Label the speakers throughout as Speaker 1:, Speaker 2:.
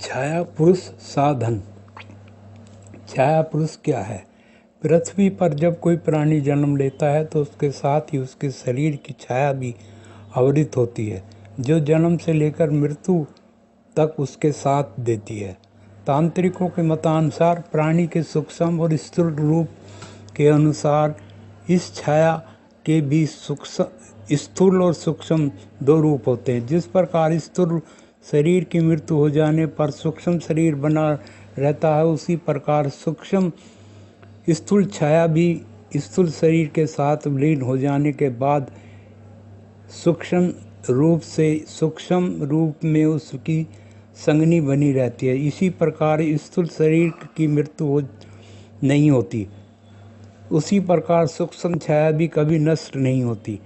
Speaker 1: छाया पुरुष साधन। छाया पुरुष क्या है? पृथ्वी पर जब कोई प्राणी जन्म लेता है तो उसके साथ ही उसके शरीर की छाया भी आवृत होती है, जो जन्म से लेकर मृत्यु तक उसके साथ देती है। तांत्रिकों के मतानुसार प्राणी के सूक्ष्म और स्थूल रूप के अनुसार इस छाया के भी स्थूल और सूक्ष्म दो रूप होते हैं। जिस प्रकार स्थूल शरीर की मृत्यु हो जाने पर सूक्ष्म शरीर बना रहता है, उसी प्रकार सूक्ष्म स्थूल छाया भी स्थूल शरीर के साथ विलीन हो जाने के बाद सूक्ष्म रूप से सूक्ष्म रूप में उसकी संगनी बनी रहती है। इसी प्रकार स्थूल शरीर की मृत्यु नहीं होती, उसी प्रकार सूक्ष्म छाया भी कभी नष्ट नहीं होती।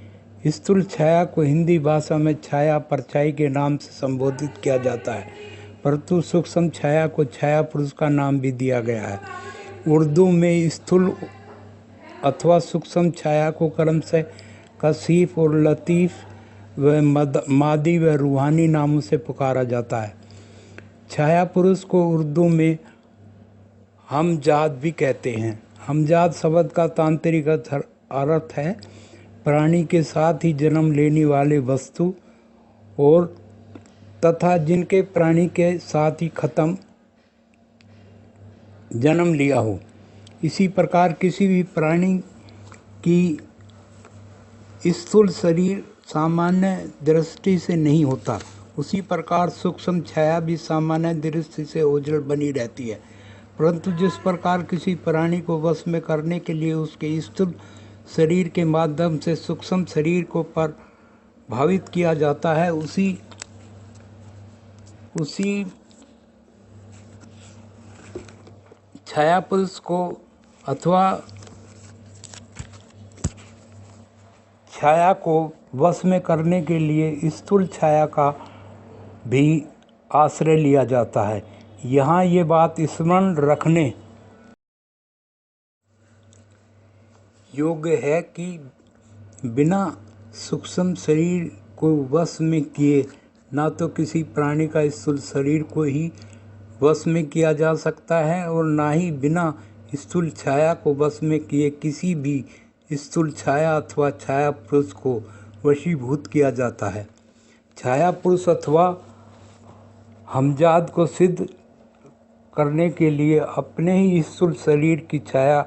Speaker 1: स्थूल छाया को हिंदी भाषा में छाया परछाई के नाम से संबोधित किया जाता है, परंतु सूक्ष्म छाया को छाया पुरुष का नाम भी दिया गया है। उर्दू में स्थूल अथवा सूक्ष्म छाया को क्रमशः कशीफ और लतीफ़ व मादी व रूहानी नामों से पुकारा जाता है। छाया पुरुष को उर्दू में हमजाद भी कहते हैं। हमजाद शब्द का तांत्रिक अर्थ है प्राणी के साथ ही जन्म लेने वाले वस्तु और तथा जिनके प्राणी के साथ ही खत्म जन्म लिया हो। इसी प्रकार किसी भी प्राणी की स्थूल शरीर सामान्य दृष्टि से नहीं होता, उसी प्रकार सूक्ष्म छाया भी सामान्य दृष्टि से ओझल बनी रहती है, परंतु जिस प्रकार किसी प्राणी को वश में करने के लिए उसके स्थूल शरीर के माध्यम से सूक्ष्म शरीर को प्रभावित किया जाता है, उसी छाया पुरुष को अथवा छाया को वश में करने के लिए स्थूल छाया का भी आश्रय लिया जाता है। यहाँ ये बात स्मरण रखने योग्य है कि बिना सूक्ष्म शरीर को वश में किए ना तो किसी प्राणी का स्थूल शरीर को ही वश में किया जा सकता है और ना ही बिना स्थूल छाया को वश में किए किसी भी स्थूल छाया अथवा छाया पुरुष को वशीभूत किया जाता है। छाया पुरुष अथवा हमजाद को सिद्ध करने के लिए अपने ही स्थूल शरीर की छाया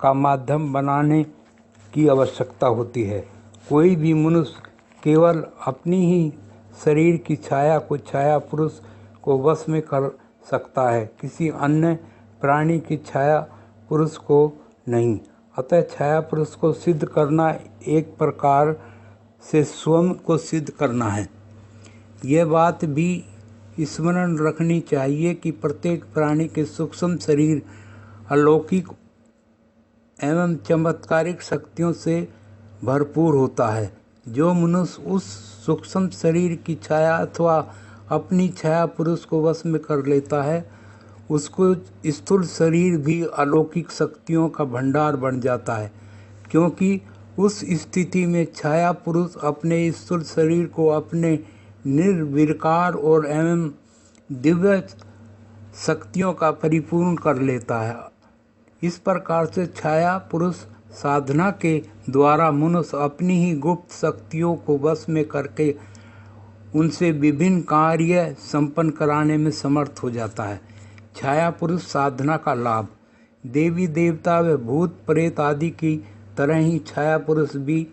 Speaker 1: का माध्यम बनाने की आवश्यकता होती है। कोई भी मनुष्य केवल अपनी ही शरीर की छाया को छाया पुरुष को वश में कर सकता है, किसी अन्य प्राणी की छाया पुरुष को नहीं। अतः छाया पुरुष को सिद्ध करना एक प्रकार से स्वयं को सिद्ध करना है। यह बात भी स्मरण रखनी चाहिए कि प्रत्येक प्राणी के सूक्ष्म शरीर अलौकिक एवं चमत्कारिक शक्तियों से भरपूर होता है। जो मनुष्य उस सूक्ष्म शरीर की छाया अथवा अपनी छाया पुरुष को वश में कर लेता है, उसको स्थूल शरीर भी अलौकिक शक्तियों का भंडार बन जाता है, क्योंकि उस स्थिति में छाया पुरुष अपने स्थूल शरीर को अपने निर्विकार और एवं दिव्य शक्तियों का परिपूर्ण कर लेता है। इस प्रकार से छाया पुरुष साधना के द्वारा मनुष्य अपनी ही गुप्त शक्तियों को वश में करके उनसे विभिन्न कार्य संपन्न कराने में समर्थ हो जाता है। छाया पुरुष साधना का लाभ। देवी देवता व भूत प्रेत आदि की तरह ही छाया पुरुष भी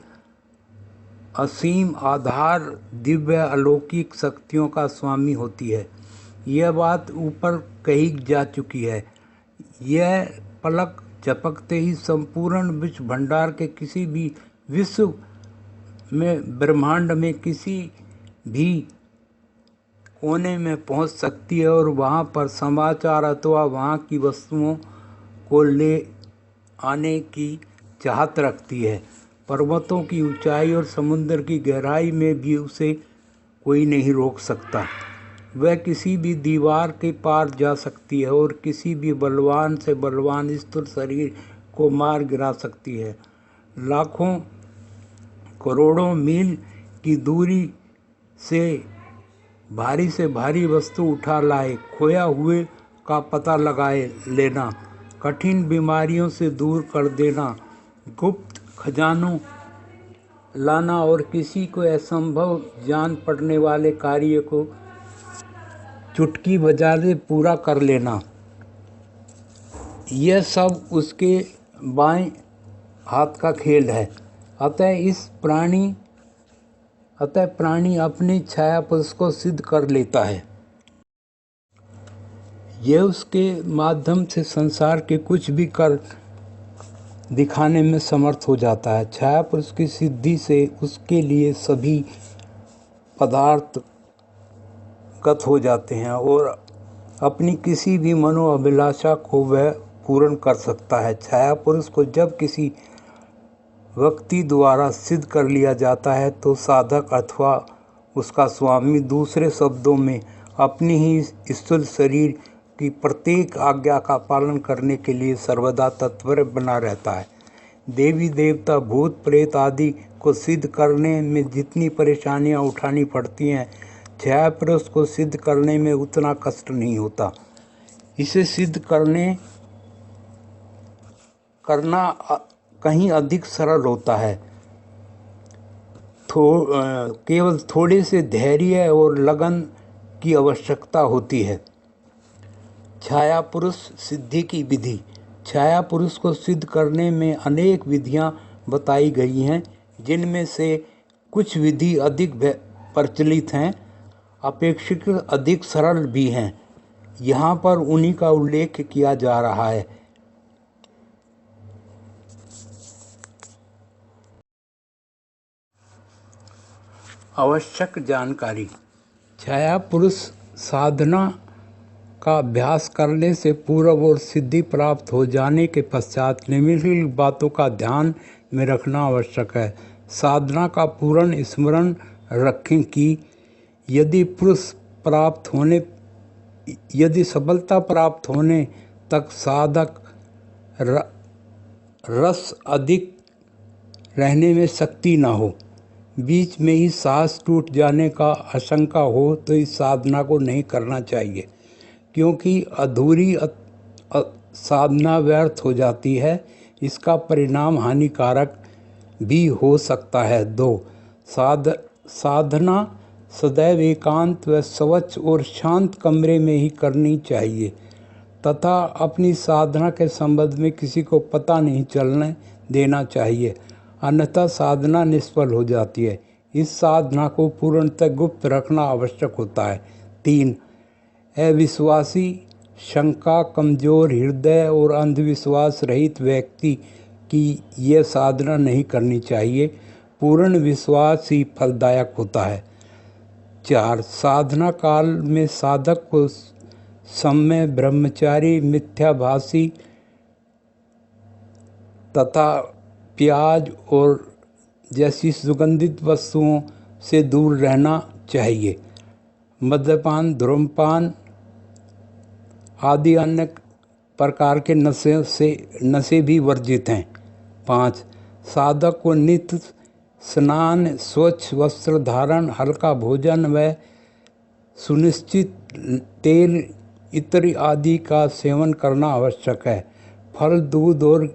Speaker 1: असीम आधार दिव्य अलौकिक शक्तियों का स्वामी होती है। यह बात ऊपर कही जा चुकी है। यह पलक झपकते ही संपूर्ण विश्व भंडार के किसी भी विश्व में ब्रह्मांड में किसी भी कोने में पहुंच सकती है और वहां पर समाचार अथवा वहां की वस्तुओं को ले आने की चाहत रखती है। पर्वतों की ऊंचाई और समुद्र की गहराई में भी उसे कोई नहीं रोक सकता। वह किसी भी दीवार के पार जा सकती है और किसी भी बलवान से बलवान स्थूल शरीर को मार गिरा सकती है। लाखों करोड़ों मील की दूरी से भारी से भारी वस्तु उठा लाए, खोया हुए का पता लगाए लेना, कठिन बीमारियों से दूर कर देना, गुप्त खजानों लाना और किसी को असंभव जान पड़ने वाले कार्य को चुटकी बजाते पूरा कर लेना, यह सब उसके बाएं हाथ का खेल है। अतः प्राणी अपनी छाया पुरुष को सिद्ध कर लेता है। यह उसके माध्यम से संसार के कुछ भी कर दिखाने में समर्थ हो जाता है। छाया पुरुष की सिद्धि से उसके लिए सभी पदार्थ गत हो जाते हैं और अपनी किसी भी मनोअभिलाषा को वह पूर्ण कर सकता है। छाया पुरुष को जब किसी व्यक्ति द्वारा सिद्ध कर लिया जाता है तो साधक अथवा उसका स्वामी, दूसरे शब्दों में अपनी ही स्थूल शरीर की प्रत्येक आज्ञा का पालन करने के लिए सर्वदा तत्पर बना रहता है। देवी देवता, भूत प्रेत आदि को सिद्ध करने में जितनी परेशानियां उठानी पड़ती हैं, छाया पुरुष को सिद्ध करने में उतना कष्ट नहीं होता। इसे सिद्ध करना कहीं अधिक सरल होता है। केवल थोड़े से धैर्य और लगन की आवश्यकता होती है। छाया पुरुष सिद्धि की विधि। छाया पुरुष को सिद्ध करने में अनेक विधियां बताई गई हैं, जिनमें से कुछ विधि अधिक प्रचलित हैं, अपेक्षाकृत अधिक सरल भी हैं। यहाँ पर उन्हीं का उल्लेख किया जा रहा है। आवश्यक जानकारी। छाया पुरुष साधना का अभ्यास करने से पूर्व और सिद्धि प्राप्त हो जाने के पश्चात निम्नलिखित बातों का ध्यान में रखना आवश्यक है। साधना का पूर्ण स्मरण रखें कि यदि सफलता प्राप्त होने तक साधक रस अधिक रहने में शक्ति न हो, बीच में ही सांस टूट जाने का आशंका हो तो इस साधना को नहीं करना चाहिए, क्योंकि अधूरी साधना व्यर्थ हो जाती है। इसका परिणाम हानिकारक भी हो सकता है। 2. साधना सदैव एकांत व स्वच्छ और शांत कमरे में ही करनी चाहिए तथा अपनी साधना के संबंध में किसी को पता नहीं चलने देना चाहिए, अन्यथा साधना निष्फल हो जाती है। इस साधना को पूर्णतः गुप्त रखना आवश्यक होता है। 3. अविश्वासी, शंका, कमजोर हृदय और अंधविश्वास रहित व्यक्ति की यह साधना नहीं करनी चाहिए। पूर्ण विश्वास ही फलदायक होता है। 4. साधना काल में साधक को सम्य, ब्रह्मचारी, मिथ्याभासी तथा प्याज और जैसी सुगंधित वस्तुओं से दूर रहना चाहिए। मद्यपान, धूम्रपान आदि अन्य प्रकार के नशे भी वर्जित हैं। 5. साधक को नित्य स्नान, स्वच्छ वस्त्र धारण, हल्का भोजन व सुनिश्चित तेल, इत्र आदि का सेवन करना आवश्यक है। फल, दूध और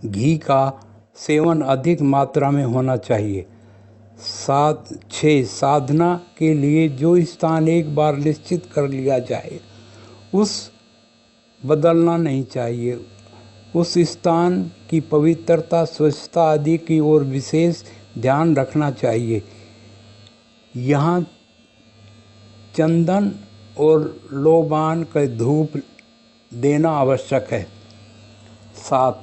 Speaker 1: घी का सेवन अधिक मात्रा में होना चाहिए। 6. साधना के लिए जो स्थान एक बार निश्चित कर लिया जाए उस बदलना नहीं चाहिए। उस स्थान की पवित्रता, स्वच्छता आदि की ओर विशेष ध्यान रखना चाहिए। यहाँ चंदन और लोबान का धूप देना आवश्यक है। 7.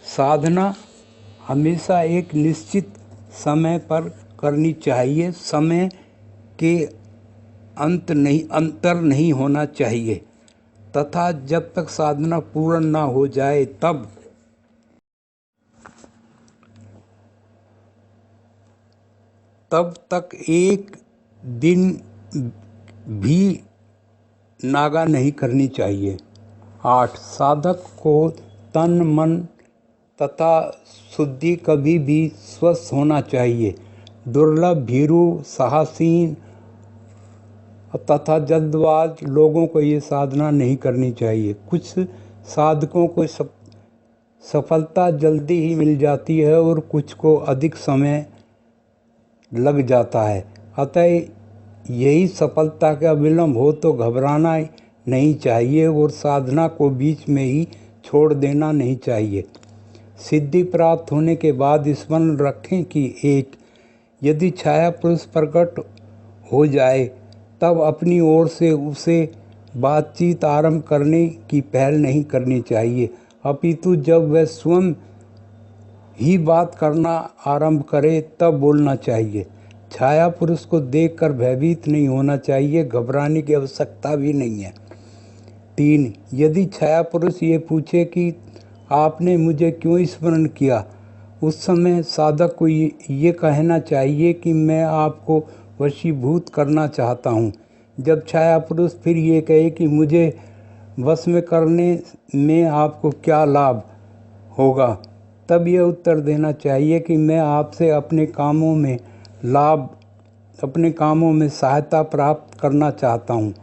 Speaker 1: साधना हमेशा एक निश्चित समय पर करनी चाहिए। समय के अंतर नहीं होना चाहिए तथा जब तक साधना पूर्ण न हो जाए तब तक एक दिन भी नागा नहीं करनी चाहिए। 8. साधक को तन, मन तथा शुद्धि कभी भी स्वस्थ होना चाहिए। दुर्लभ, भीरू, साहसीन तथा जल्दबाज लोगों को ये साधना नहीं करनी चाहिए। कुछ साधकों को सफलता जल्दी ही मिल जाती है और कुछ को अधिक समय लग जाता है। अतः यही सफलता का विलंब हो तो घबराना नहीं चाहिए और साधना को बीच में ही छोड़ देना नहीं चाहिए। सिद्धि प्राप्त होने के बाद स्मरण रखें कि यदि छाया पुरुष प्रकट हो जाए तब अपनी ओर से उसे बातचीत आरंभ करने की पहल नहीं करनी चाहिए, अपितु जब वह स्वयं ही बात करना आरंभ करे तब बोलना चाहिए। छाया पुरुष को देखकर भयभीत नहीं होना चाहिए, घबराने की आवश्यकता भी नहीं है। 3. यदि छाया पुरुष ये पूछे कि आपने मुझे क्यों स्मरण किया, उस समय साधक को ये कहना चाहिए कि मैं आपको वशीभूत करना चाहता हूँ। जब छाया पुरुष फिर ये कहे कि मुझे वश में करने में आपको क्या लाभ होगा, तब यह उत्तर देना चाहिए कि मैं आपसे अपने कामों में सहायता प्राप्त करना चाहता हूँ।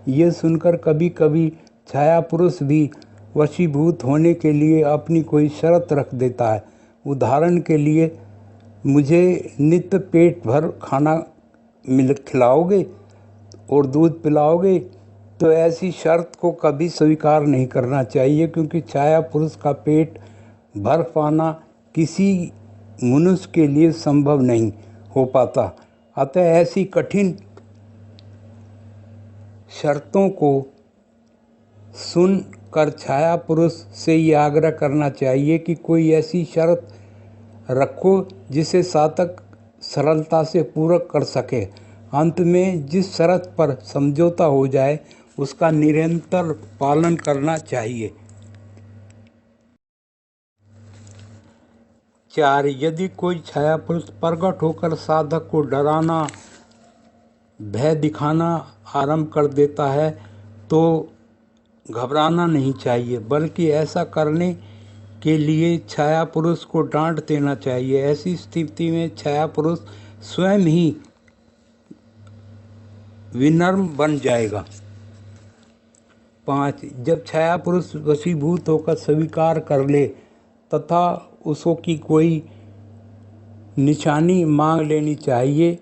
Speaker 1: ये सुनकर कभी कभी छाया पुरुष भी वशीभूत होने के लिए अपनी कोई शर्त रख देता है। उदाहरण के लिए, मुझे नित्य पेट भर खाना खिलाओगे और दूध पिलाओगे, तो ऐसी शर्त को कभी स्वीकार नहीं करना चाहिए, क्योंकि छाया पुरुष का पेट भर पाना किसी मनुष्य के लिए संभव नहीं हो पाता। अतः ऐसी कठिन शर्तों को सुन कर छाया पुरुष से ये आग्रह करना चाहिए कि कोई ऐसी शर्त रखो जिसे साधक सरलता से पूरा कर सके। अंत में जिस शर्त पर समझौता हो जाए उसका निरंतर पालन करना चाहिए। 4. यदि कोई छाया पुरुष प्रकट होकर साधक को डराना, भय दिखाना आरंभ कर देता है तो घबराना नहीं चाहिए, बल्कि ऐसा करने के लिए छाया पुरुष को डांट देना चाहिए। ऐसी स्थिति में छाया पुरुष स्वयं ही विनम्र बन जाएगा। 5. जब छाया पुरुष वशीभूत होकर स्वीकार कर ले तथा उसकी कोई निशानी मांग लेनी चाहिए,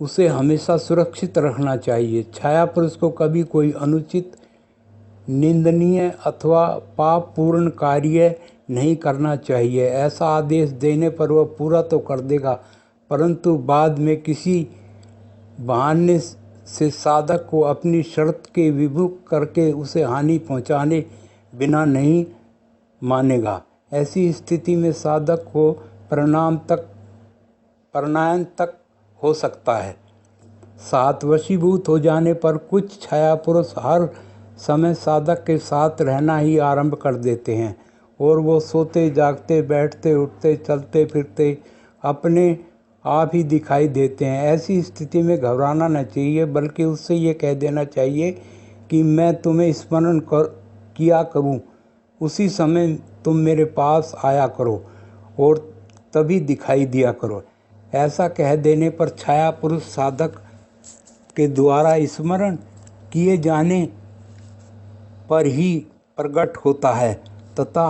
Speaker 1: उसे हमेशा सुरक्षित रखना चाहिए। छाया पुरुष को कभी कोई अनुचित, निंदनीय अथवा पापपूर्ण कार्य नहीं करना चाहिए। ऐसा आदेश देने पर वह पूरा तो कर देगा, परंतु बाद में किसी बहाने से साधक को अपनी शर्त के विमुख करके उसे हानि पहुंचाने बिना नहीं मानेगा। ऐसी स्थिति में साधक को प्राणायन तक हो सकता है। 7. वशीभूत हो जाने पर कुछ छाया पुरुष हर समय साधक के साथ रहना ही आरंभ कर देते हैं और वो सोते जागते, बैठते उठते, चलते फिरते अपने आप ही दिखाई देते हैं। ऐसी स्थिति में घबराना न चाहिए, बल्कि उससे ये कह देना चाहिए कि मैं तुम्हें स्मरण किया करूं, उसी समय तुम मेरे पास आया करो और तभी दिखाई दिया करो। ऐसा कह देने पर छाया पुरुष साधक के द्वारा स्मरण किए जाने पर ही प्रकट होता है तथा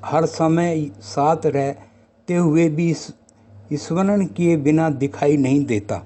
Speaker 1: हर समय साथ रहते हुए भी स्मरण किए बिना दिखाई नहीं देता।